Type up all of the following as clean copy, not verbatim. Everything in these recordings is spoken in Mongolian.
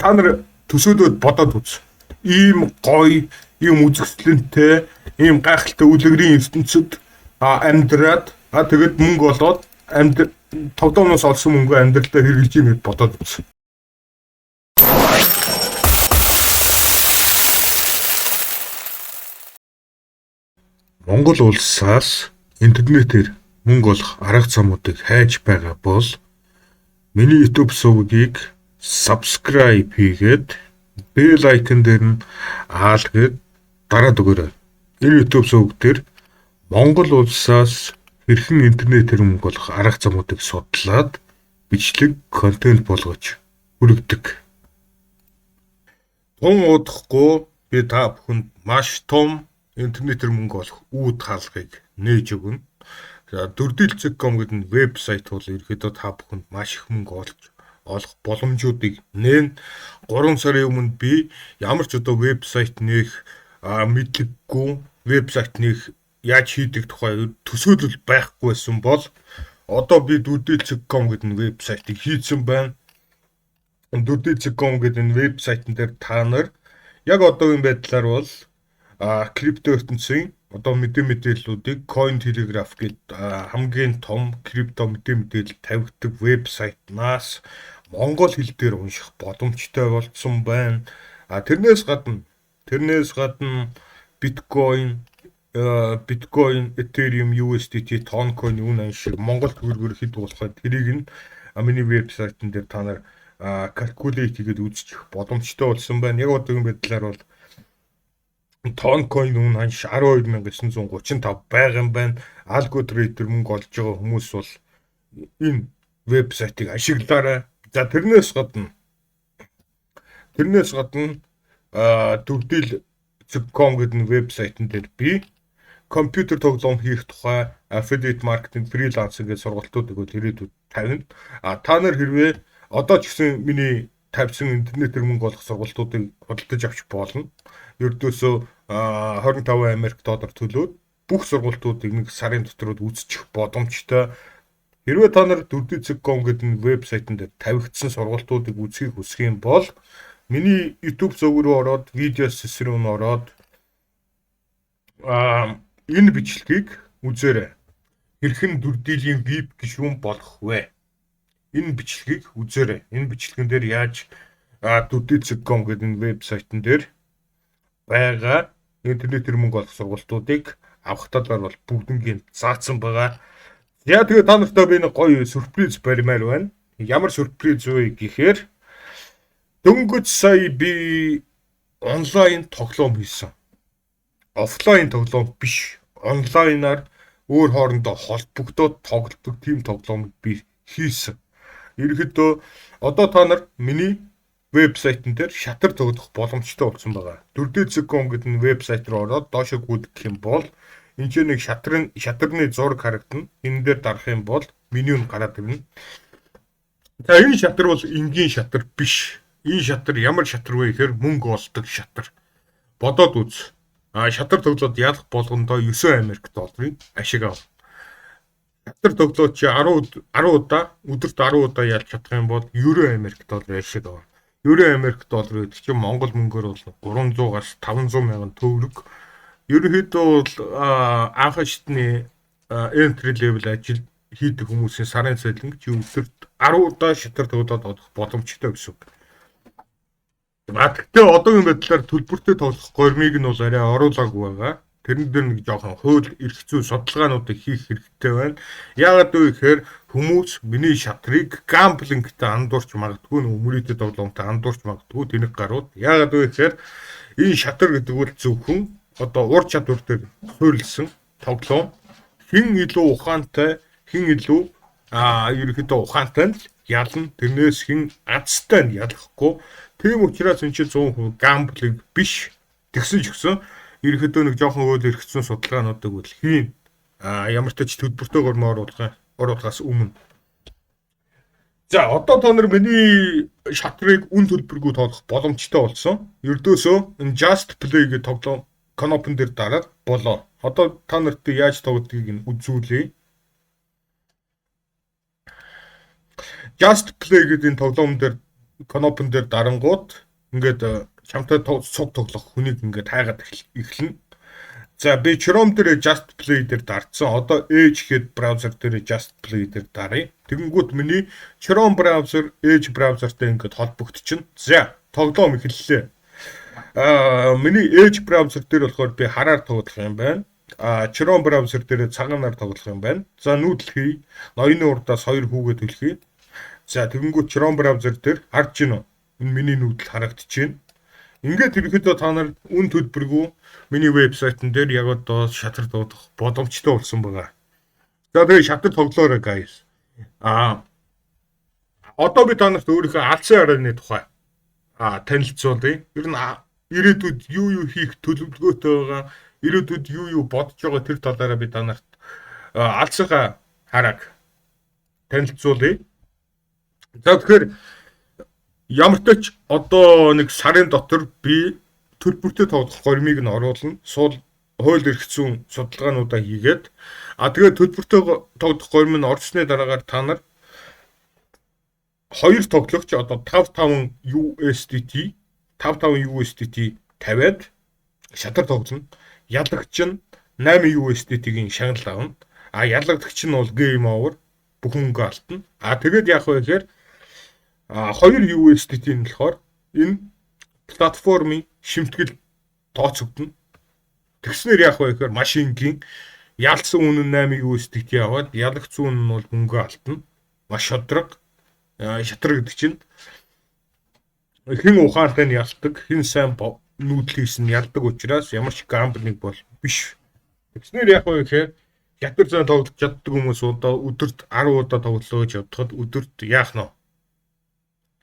та нар төсөөлөд бодоод үз. Ийм гоё, ийм үзэсгэлэнтэй, ийм гайхалтай үлгэрийн ертөнцид амьдраад тэгэд мөнгө олоод тоглоомноос олсон мөнгөө амьдралдаа хэрэглэж юм бодоод үз. Монгол улсаас интернетээр мөнгө олох арга замуудыг хайж байгаа бол миний YouTube сувгийг subscribe хийгээд bell icon дээр нь аалгээд дараад өгөөрэй. Энэ YouTube сувг дээр Монгол улсаас хэрхэн интернетээр мөнгө олох арга замуудыг судлаад бичлэг контент болгож хүргэдэг. Тун удахгүй би та бүхэнд маш том интернетээр мөнгө олох үүд хаалгыг нээж өгнө. Дүрдэл.com гэдэг вебсайт бол ерөөдөө та бүхэнд маш их мөнгө олох боломжуудыг нээн 3 сарын өмнө би ямар ч одоо вебсайт нэх мэдлэггүй вебсайт нэх яаж хийдэг тухай төсөөлөл байхгүй байсан бол одоо би Дүрдэл.com гэдэг вебсайтыг хийсэн байна. Дүрдэл.com гэдэг вебсайтн дээр та нар яг одоогийн байдлаар бол крипто ертөнцийн одоо мэдээллүүдийг Cointelegraph гэдэг хамгийн том крипто мэдээлэл тавигддаг вебсайтнаас монгол хэл дээр унших боломжтой болсон байна. Тэрнээс гадна биткойн, Ethereum, USDT, Toncoin үүн шиг монгол төгрөгөөр хэд болохоо тэрийг нь миний вебсайтн дээр та нар calculate хийгээд үзчих боломжтой болсон байна. Яг одоогийн байдлаар бол Toncoin үн ханш 12935 байгаа юм байна. Algo trader мөнгө олж байгаа хүмүүс бол энэ вебсайтыг ашиглаарай. За тэрнээс гадна Дүрдэл.com гэдэг вебсайтн дээр би компьютер тоглоом хийх тухай affiliate marketing, freelancing гэж сургалтуудыг бол ирээдүйд тавина. Та нар хэрвээ одоо ч гэсэн миний тавьсан интернетээр мөнгө олох сургалтуудыг худалдаж авч болно. Ердөөсөө 25 Америк доллар төлөөд бүх сургалтуудыг нэг сарын дотроо үзчих боломжтой. Хэрвээ та нар Дүрдэл.com гэдэг вебсайтн дээр тавигдсан сургалтуудыг үзхийг хүсэх юм бол миний YouTube сувг руу ороод видео сэсрүүн ороод энэ бичлэгийг үзээрэй. Хэрхэн Дүрдэлийн VIP гишүүн болох вэ? Энэ бичлэгийг үзээрэй. Энэ бичлэгэн дээр яаж Дүрдэл.com гэдэг вебсайтн дээр байгаа интернетээр мөнгө олох сургалтуудыг авах талаар бол бүгднийг заасан байгаа. Яа тэгээ та нартай би нэг гоё сюрприз баримаар байна. Ямар сюрприз вэ гэхээр дөнгөж сая би онлайн тоглоом хийсэн. Офлайн тоглоом биш. Онлайнаар өөр хоорондоо холбогдоод тоглодог тийм тоглоомыг би хийсэн. Ерөнхийдөө одоо та нар миний вебсайтн дээр шатар тоглох боломжтой болсон байгаа. Дүрдэл.com гэдэг вебсайт руу ороод доошо гүйдэх юм бол энэ ч нэг шатарны зураг харагдана. Энэ дээр дарах юм бол меню нь гараад ирнэ. За энэ шатар бол энгийн шатар биш. Энэ шатар ямар шатар вэ гэхээр мөнгө олдог шатар. Бодоод үз. Шатар тоглоод ялах болгондоо 9 Америк долларын ашиг авна. Шатар тоглоод чи 10 удаа өдөрт 10 удаа ялж чадах юм бол 9 Америк долларын ашиг авна. 9 Америк доллар гэдэг чинь монгол мөнгөөр бол 300-аас 500 мянган төгрөг. Ерөнхийдөө бол анхан шатны entry level ажил хийдэг хүмүүсийн сарын цалин чи өдөрт 10 удаа шатар тоглоод олох боломжтой гэсэн үг. Гэхдээ одоогийн байдлаар төлбөртэй тоглох гормыг нь бол арай оруулаагүй байгаа. Тэрэн дээр нэг жоохон хууль эрх зүйн судалгаануудыг хийх хэрэгтэй байна. Яагаад вэ гэхээр хүмүүс миний шатрыг гамблингтэй андуурч магадгүй, өмөрөйтэй тоглоомтой андуурч магадгүй тэнэг гарууд. Яагаад вэ гэхээр энэ шатар гэдэг бол зөвхөн одоо ур чадвар дээр суурилсан тоглоом. Хэн илүү ухаантай, хэн илүү ерөнхийдөө ухаантай нь ялна. Тэрнээс хэн азтай нь ялахгүй. Тийм учраас энэ чинь 100% гамблинг биш. Тэгсэн ч гэсэн ерөнхийдөө нэг жоохон хууль эрх зүйн судалгаануудыг бол хийн. Ямар ч тач төлбөртэй гормоо оруулахаас өмнө. За одоо та нар миний шатрыг үн төлбөргүй тоглох боломжтой болсон. Ердөөсөө энэ Just Play гэдэг тоглоом Canopy дээр дараад болоо. Одоо та нарт яаж тоглодгийг нь үзүүлье. Just Play гэдэг энэ тоглоом дээр конопен дээр дарангууд ингээд чамтай цуг тоглох хүнийг ингээд хайгаад эхэлнэ. За би Chrome дээр Just Play дээр дарцсан. Одоо Edge хэд браузер дээр Just Play дээр даръя. Тэгэнгүүт миний Chrome браузер Edge браузертай ингээд холбогдчихно. За тоглоом эхэллээ. Миний Edge браузер дээр болохоор би хараар тоглох юм байна. Chrome браузер дээр цагаанаар тоглох юм байна. За нүүдэл хий. Ноёны урдаас 2 хүүгээ төлхий. За тэгэнгүүт Chrome браузер дээр харж гинөө. Энэ миний нүүдэл харагдчихээн. Ингээд ерөөдөө та нар үн төлбөргүй миний вебсайтн дээр яг одоо шатар дуудах боломжтой болсон байгаа. За тэгээ шатар тоглоорой guys. Одоо би та нарт өөрийнхөө алсын арааны тухай танилцуулъя. Ер нь ирээдүйд юу хийх төлөвлөгөөтэй байгаа, ирээдүйд юу бодож байгаа тэр талаараа би та нарт алсынхаа харааг танилцуулъя. За тэгэхээр ямар ч тач одоо нэг сарын дотор би төлбөртэй тоглох гормыг нь оруулна. Хууль эрх зүйн судалгаануудаа хийгээд тэгээд төлбөртэй тоглох горим нь орсны дараагаар та нар хоёр тоглогч одоо 55 USDT тавиад шатар тоглоно. Ялагч нь 8 USDT-гийн шагнал авна. Ялагдагч нь бол game over бүхэн мөнгө алдна. Тэгээд яах вэ гэхээр 2 USDT нь болохоор энэ платформын шимтгэл тооцогдно. Тэгснээр яах вэ гэхээр машингийн ялсан үн нь 8 USDT аваад ялагц үн нь бол мөнгө алдна. Маш шатраг. Шатраг гэдэг чинь хэн ухаантай нь ялдаг, хэн сайн нүүдэл хийсэн ялдаг учраас ямар ч гамблинг бол биш. Тэгснээр яах вэ гэхээр шатар зан тоглож чаддаг хүмүүс одоо өдөрт 10 удаа тоглолоо гэж бодоход өдөрт яах нь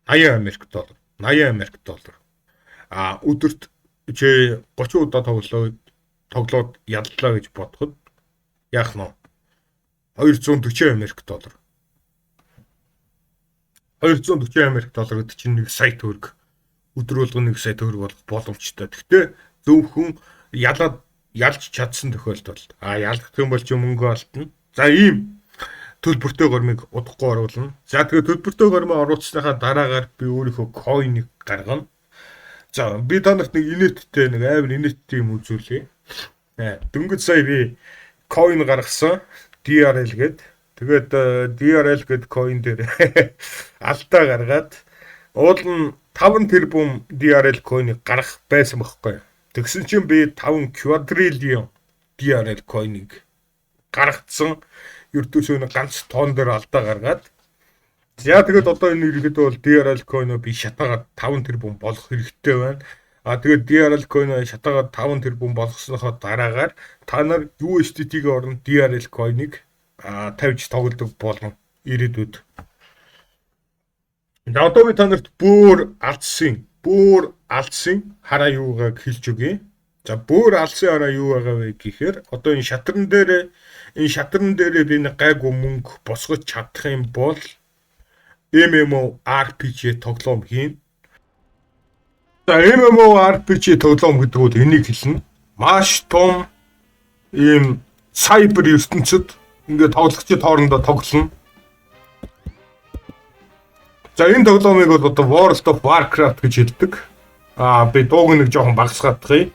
$80. $80. Өдөрт 30 удаа тоглоод яллаа гэж бодоход яах нь $240. $240 гэдэг чинь 1 сая төгрөг. Өдөр болгон 1 сая төгрөг болох боломжтой. Гэхдээ зөвхөн ялж чадсан тохиолдолд ялгах юм бол ч мөнгө олдно. За ийм төлбөртэй гормыг удахгүй оруулна. За тэгээд төлбөртэй гормоо оруулсныхаа дараагаар би өөрийнхөө coin-ыг гаргана. За би та нарт нэг инээдтэй нэг амар инээдтэй юм үзүүлье. Дөнгөж сая би coin гаргасан DRL гээд. Тэгээд DRL гээд coin дээр алдаа гаргаад уул нь 5 тэрбум DRL coin-ыг гаргах байсан байхгүй. Тэгсэн чинь би 5 quadrillion DRL coin-ыг гаргацсан. Ердөөсөө ганц тоон дээр алдаа гаргаад. За тэгээд одоо энэ ирэхэд бол DRL coin-о би шатаагаад 5 тэрбум болох хэрэгтэй байна. Тэгээд DRL coin-о шатаагаад 5 тэрбум болгосныхоо дараагаар та нар USDT-гийн оронд DRL coin-ыг тавьж тоглодог болно ирээдүйд. Одоо би та нарт бүр алдсан хараа юугааг хэлж өгье. За бүр алдсан хараа юу байгаа вэ гэхээр одоо энэ шатран дээр би нэг гайгүй мөнгө босгож чадах юм бол MMORPG тоглоом хийн. За MMORPG тоглоом гэдэг нь энийг хэлнэ. Маш том ийм cyber ертөнцид ингээд тоглогчид хоорондоо тоглоно. За энэ тоглоомыг бол одоо World of Warcraft гэж хэлдэг. Би дууг нэг жоохон багасгаадахъя.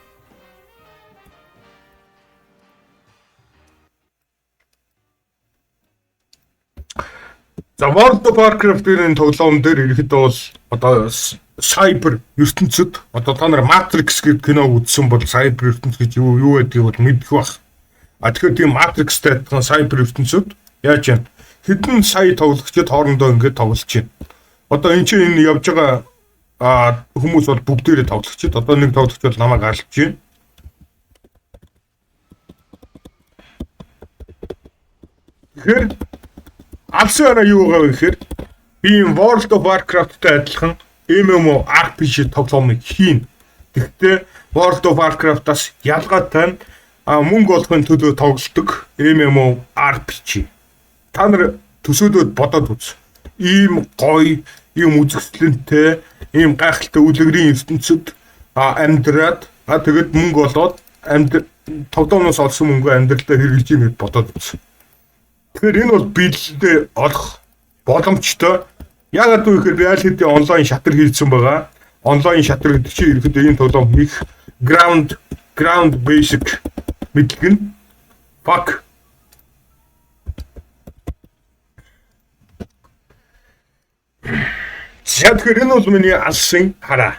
За World of Warcraft-ийн тоглоом дээр ирэхэд бол одоо cyber ертөнцид одоо та нар Matrix гэдэг киног үзсэн бол cyber ертөнц гэж юу байдгийг бол мэдэх бах. Тэгэхээр тийм Matrix-тэй адилхан cyber ертөнцид яаж юм хэдэн сая тоглогчид хоорондоо ингээд тоглож байна. Одоо энэ чинь энэ явж байгаа хүмүүс бол бүгдээрээ тоглогчид. Одоо нэг тоглогч бол намайг алж байна. Тэгэхээр алсын араа юу байгаа вэ гэхээр би World of Warcraft-тай адилхан MMORPG тоглоомыг хийн. Гэхдээ World of Warcraft-аас ялгаатай нь мөнгө олохын төлөө тоглодог MMORPG. Та нар төсөөлөд бодоод үз. Ийм гоё, ийм үзэсгэлэнтэй, ийм гайхалтай үлгэрийн ертөнцид амьдраад тэгэд мөнгө олоод тоглоомоос олсон мөнгөө амьдралдаа хэрэглэж юм бодоод үз. Тэгэхээр энэ бол биелэлдээ олох боломжтой Яагаад вэ гэхээр reality онлайн шатар хийсэн байгаа. Онлайн шатар гэдэг чинь ерөөдөө энэ тоглоом хийх ground basic мэдлэг нь fuck. Тэгэхээр энэ бол миний алсын хараа.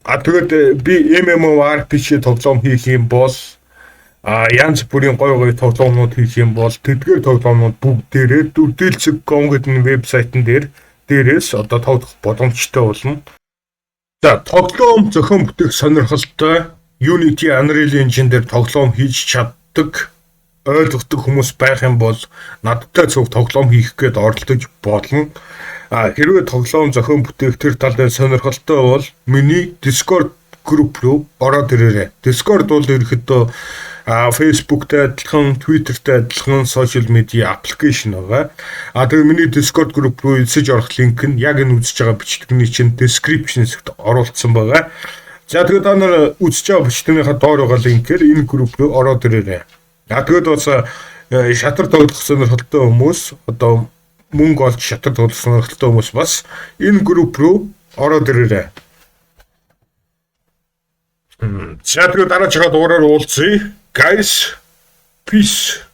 Тэгээд би MMORPG тоглоом хийх юм бол янз бүрийн гой тоглоомнууд хийх юм бол тэдгээр тоглоомнууд бүгдээрээ Durdil.com гэдэг вебсайтн дээрээс одоо тоглох боломжтой болно. За тоглоом зохион бүтээх сонирхолтой Unity Unreal Engine дээр тоглоом хийж чаддаг ойлгодог хүмүүс байх юм бол надтай зөв тоглоом хийх гээд оролдож болно. Хэрвээ тоглоом зохион бүтээх тэр талд сонирхолтой бол миний Discord group руу ороод ирээрэй. Discord бол ерөөхдөө Facebook-тэй адилхан, Twitter-тэй адилхан social media application байгаа. Тэгээ миний Discord group руу эсэж орох линк нь яг энэ үзэж байгаа бичлэгний чинь description-д оруулсан байгаа. За тэгээд та нар үзэж байгаа бичлэгнийхаа доор байгаа линкээр энэ group руу ороод ирээрэй. Тэгээд бас шатар тоглох сонирхолтой хүмүүс одоо мөнгө олж шатар тоглох сонирхолтой хүмүүс бас энэ групп руу ороод ирээрэй. За тэгээд дараагийн дугаараар уулзъя. Guys, peace.